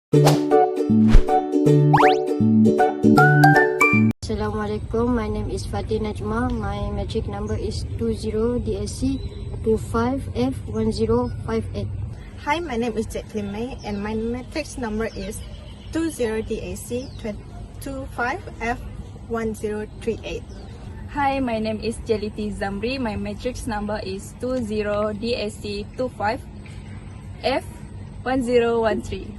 Assalamualaikum, my name is Fatih Najma. My matric number is 20DSC 25F1058. Hi, my name is Jacqueline May and my matrix number is 20DAC 25F1038. Hi, my name is Jeliti Zamri. My matrix number is 20DSC 25F1013.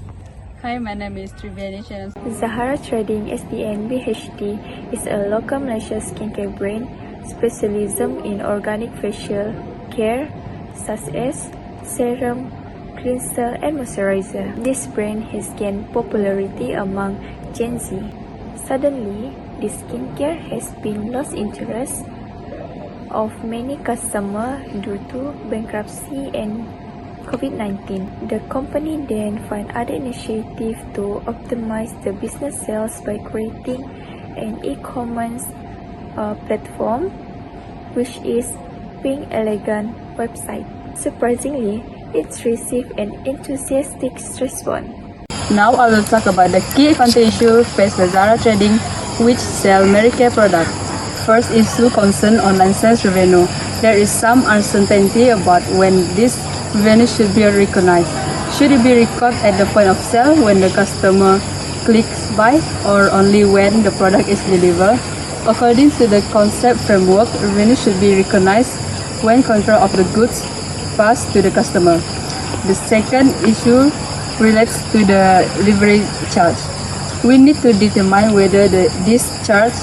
Hi, my name is Triveni Shannon. Zahara Trading SDN BHD is a local Malaysia skincare brand specialism in organic facial care such as serum, cleanser and moisturizer. This brand has gained popularity among Gen Z. Suddenly, the skincare has been lost interest of many customers due to bankruptcy and COVID-19. The company then find other initiatives to optimize the business sales by creating an e-commerce platform, which is Pink Elegant website. Surprisingly, it's received an enthusiastic response. Now I will talk about the key issue faced by Zara Trading, which sell Medicare products. First issue concern online sales revenue. There is some uncertainty about when this revenue should be recognized. Should it be recorded at the point of sale when the customer clicks buy or only when the product is delivered? According to the concept framework, revenue should be recognized when control of the goods pass to the customer. The second issue relates to the delivery charge. We need to determine whether this charge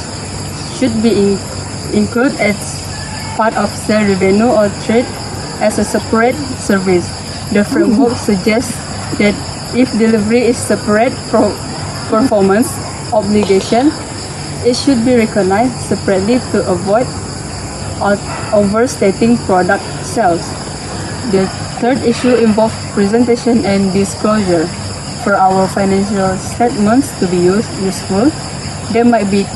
should be included as part of sale revenue or treated as a separate service. The framework suggests that if delivery is separate from performance obligation, it should be recognized separately to avoid overstating product sales. The third issue involves presentation and disclosure. For our financial statements to be useful, they might be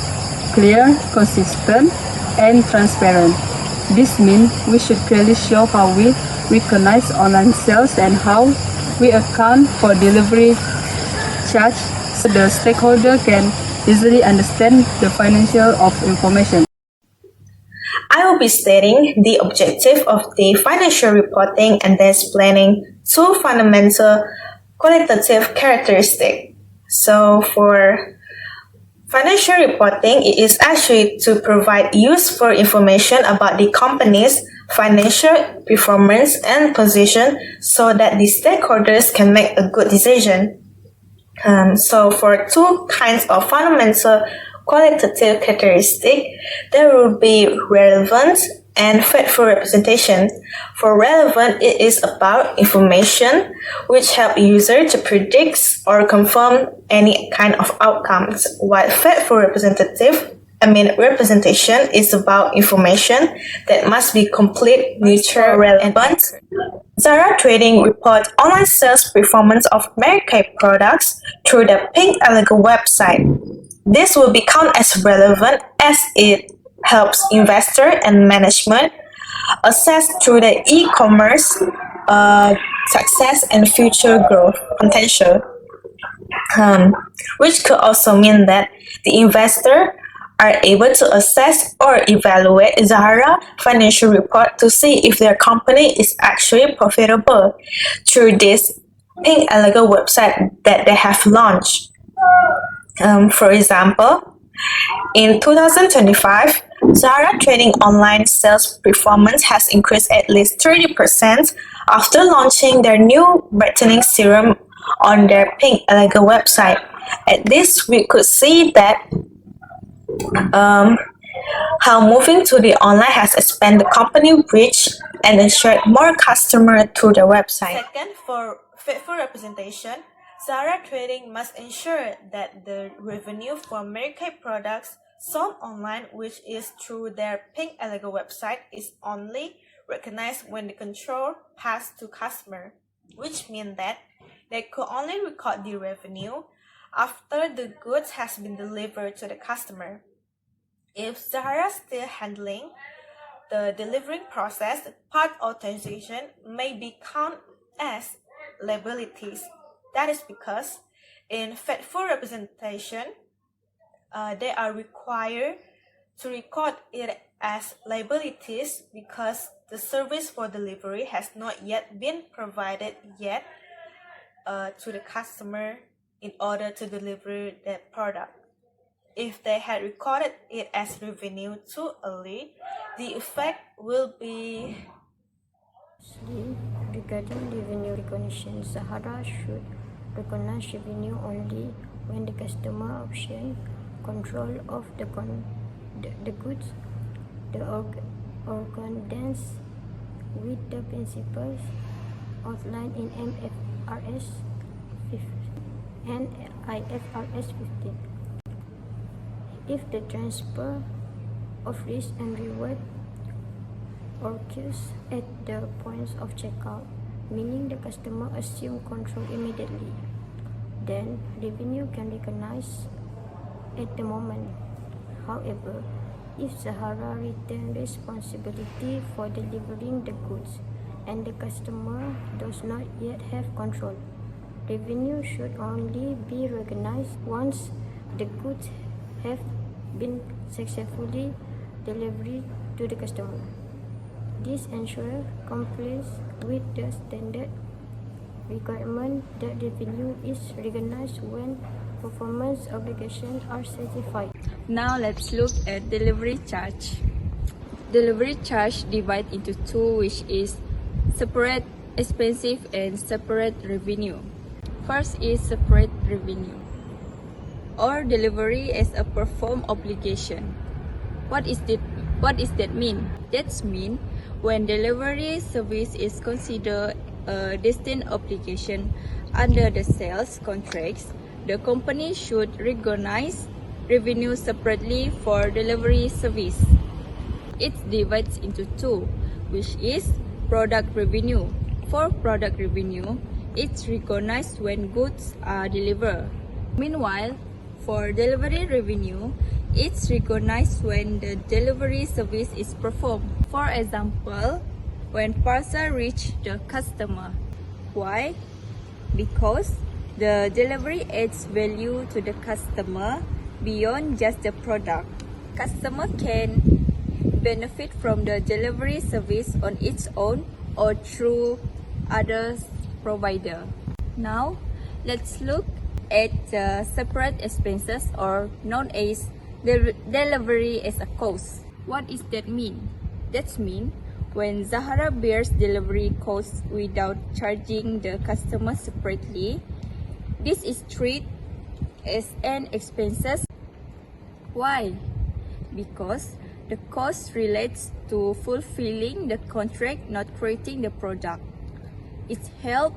clear, consistent, and transparent. This means we should clearly show how we recognize online sales and how we account for delivery charge so the stakeholder can easily understand the financial of information. I will be stating the objective of the financial reporting and explaining two fundamental qualitative characteristics. So for financial reporting, it is actually to provide useful information about the company's financial performance and position so that the stakeholders can make a good decision. So for two kinds of fundamental qualitative characteristics, there will be relevant and faithful representation. For relevant, it is about information which help user to predict or confirm any kind of outcomes, while faithful representation is about information that must be complete, neutral, relevant. Zara Trading reports online sales performance of Medicare products through the Pink Elegant website. This will become as relevant as it helps investor and management assess through the e-commerce success and future growth potential, which could also mean that the investor are able to assess or evaluate Zara financial report to see if their company is actually profitable through this Pink Elegant website that they have launched. For example, in 2025, Zara Trading online sales performance has increased at least 30% after launching their new brightening serum on their Pink Elegant website. At this, we could see that how moving to the online has expanded the company reach and ensured more customers through the website. Second, for faithful representation, Zara Trading must ensure that the revenue for Medicare products sold online, which is through their Pink Elegant website, is only recognized when the control passed to customer, which means that they could only record the revenue after the goods has been delivered to the customer. If Zara is still handling the delivering process, part authorization may be counted as liabilities. That is because In faithful representation, they are required to record it as liabilities because the service for delivery has not yet been provided yet to the customer in order to deliver that product. If they had recorded it as revenue too early, the effect will be regarding revenue recognition, Zahara should recognize revenue only when the customer obtains control of the goods. The accordance with the principles outlined in MFRS 15 and IFRS 15. If the transfer of risk and reward occurs at the points of checkout, meaning the customer assumes control immediately, then revenue can recognize at the moment. However, if Zahara retains responsibility for delivering the goods and the customer does not yet have control, revenue should only be recognized once the goods have been successfully delivered to the customer. This ensures compliance with the standard requirement that revenue is recognized when performance obligations are satisfied. Now let's look at delivery charge. Delivery charge divided into two, which is separate expenses and separate revenue. First is separate revenue, or delivery as a performed obligation. What is that mean? That means when delivery service is considered a distinct obligation under the sales contracts, the company should recognize revenue separately for delivery service. It divides into two, which is product revenue. For product revenue, it's recognized when goods are delivered. Meanwhile, for delivery revenue, it's recognized when the delivery service is performed. For example, when parcel reach the customer. Why? Because the delivery adds value to the customer beyond just the product. Customer can benefit from the delivery service on its own or through other provider. Now, let's look at the separate expenses, or known as delivery as a cost. What does that mean? That means when Zahara bears delivery costs without charging the customer separately, this is treated as an expenses. Why? Because the cost relates to fulfilling the contract, not creating the product. It helps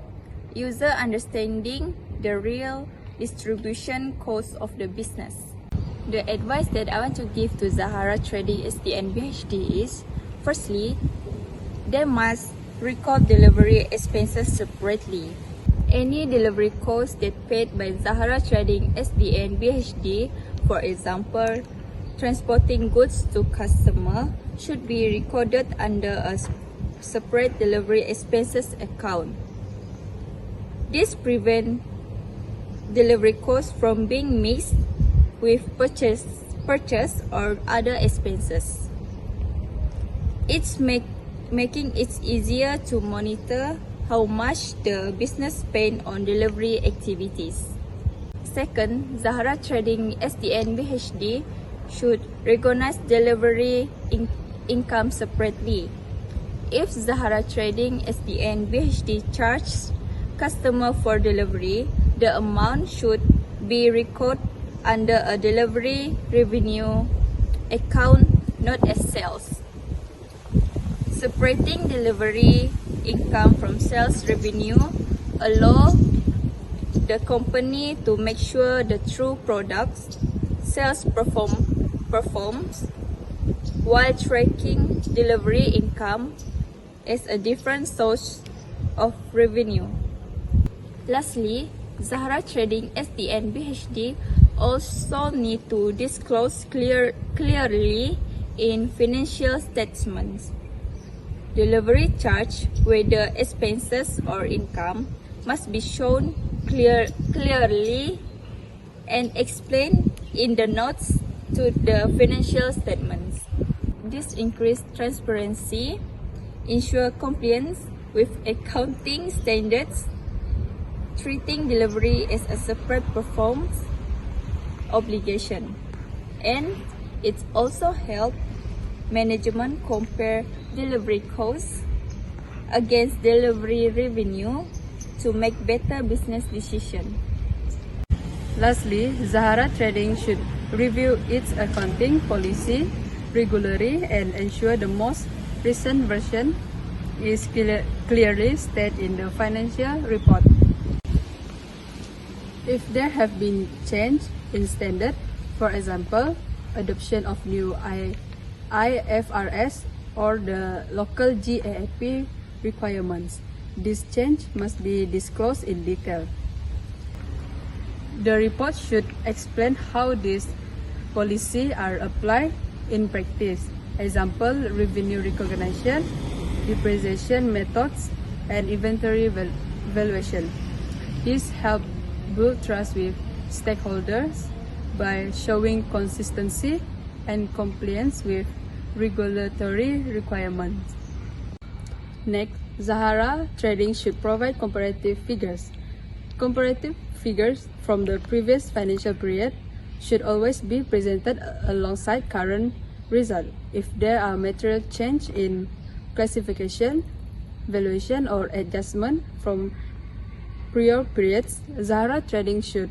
user understanding the real distribution cost of the business. The advice that I want to give to Zahara Trading SDN BHD is, firstly, they must record delivery expenses separately. Any delivery cost that paid by Zahara Trading SDN BHD, for example, transporting goods to customer, should be recorded under a separate delivery expenses account. This prevents delivery costs from being mixed with purchase or other expenses. It's making it easier to monitor how much the business spent on delivery activities. Second, Zahara Trading SDN BHD should recognize delivery income separately. If Zahara Trading SDN BHD charges customer for delivery, the amount should be recorded under a delivery revenue account, not as sales. Separating delivery income from sales revenue allows the company to make sure the true products sales performs while tracking delivery income as a different source of revenue. Lastly, Zahara Trading SDN BHD also need to disclose clearly in financial statements. Delivery charge, whether expenses or income, must be shown clearly and explained in the notes to the financial statements. This increased transparency, ensure compliance with accounting standards, treating delivery as a separate performance obligation, and it also helped management compare delivery costs against delivery revenue to make better business decisions. Lastly, Zahara Trading should review its accounting policy regularly and ensure the most recent version is clearly stated in the financial report. If there have been changes in standard, for example, adoption of new IFRS or the local GAAP requirements, this change must be disclosed in detail. The report should explain how these policies are applied in practice, example, revenue recognition, depreciation methods, and inventory valuation. This helps build trust with stakeholders by showing consistency and compliance with regulatory requirements. Next, Zahara Trading should provide comparative figures. Comparative figures from the previous financial period should always be presented alongside current results. If there are material change in classification, valuation, or adjustment from prior periods, Zahara Trading should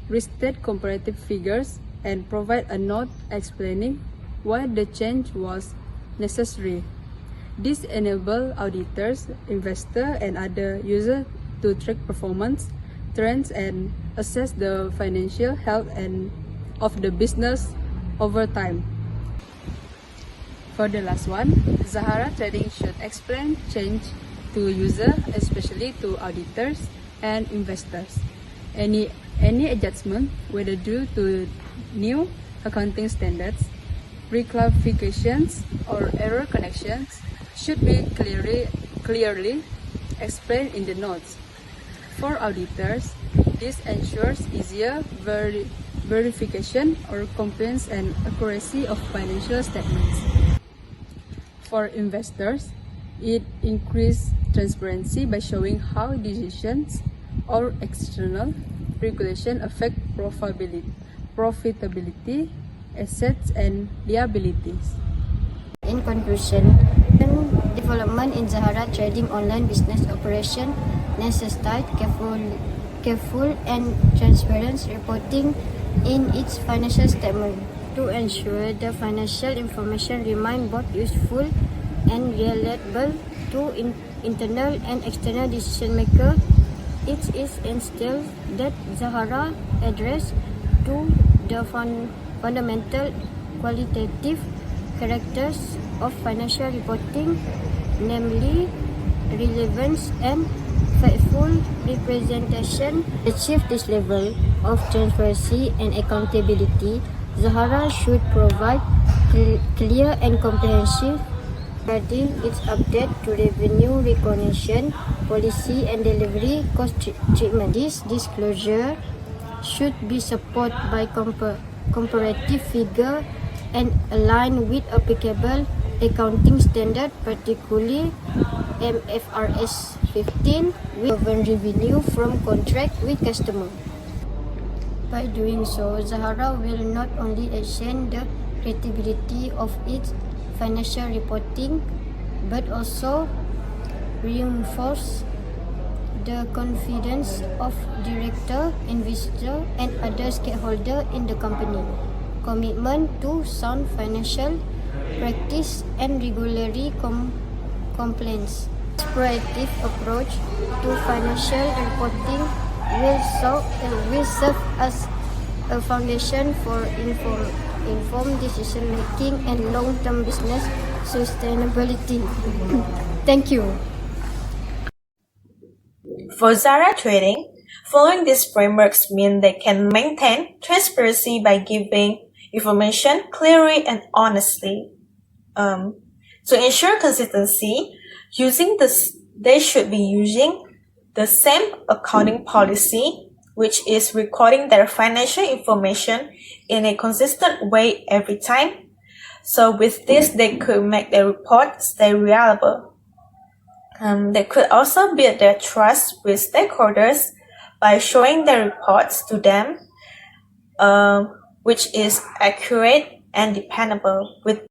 restate comparative figures and provide a note explaining why the change was necessary. This enables auditors, investors, and other users to track performance, trends, and assess the financial health of the business over time. For the last one, Zahara Trading should explain change to users, especially to auditors and investors. Any adjustment, whether due to new accounting standards, reclassifications, or error connections, should be clearly explained in the notes. For auditors, this ensures easier verification or compliance and accuracy of financial statements. For investors, it increases transparency by showing how decisions or external regulation affect profitability, assets, and liabilities. In conclusion, development in Zahara Trading online business operation necessitate careful and transparent reporting in its financial statement to ensure the financial information remain both useful and relatable to internal and external decision makers. It is instilled that Zahara address to the fundamental qualitative characters of financial reporting, namely relevance and faithful representation. To achieve this level of transparency and accountability, Zahara should provide clear and comprehensive regarding its update to revenue recognition policy and delivery cost treatment. This disclosure should be supported by comparative figure and aligned with applicable accounting standard, particularly MFRS 15, with govern revenue from contract with customer. By doing so, Zahara will not only enhance the credibility of its financial reporting, but also reinforce the confidence of director, investor, and other stakeholders in the company. Commitment to sound financial practice and regulatory compliance. This proactive approach to financial reporting will serve as a foundation for informed decision making and long-term business sustainability. Thank you. For Zahara Trading, following these frameworks mean they can maintain transparency by giving information clearly and honestly. To ensure consistency, they should be using the same accounting policy, which is recording their financial information in a consistent way every time. So with this, they could make their report stay reliable. They could also build their trust with stakeholders by showing their reports to them, which is accurate and dependable. With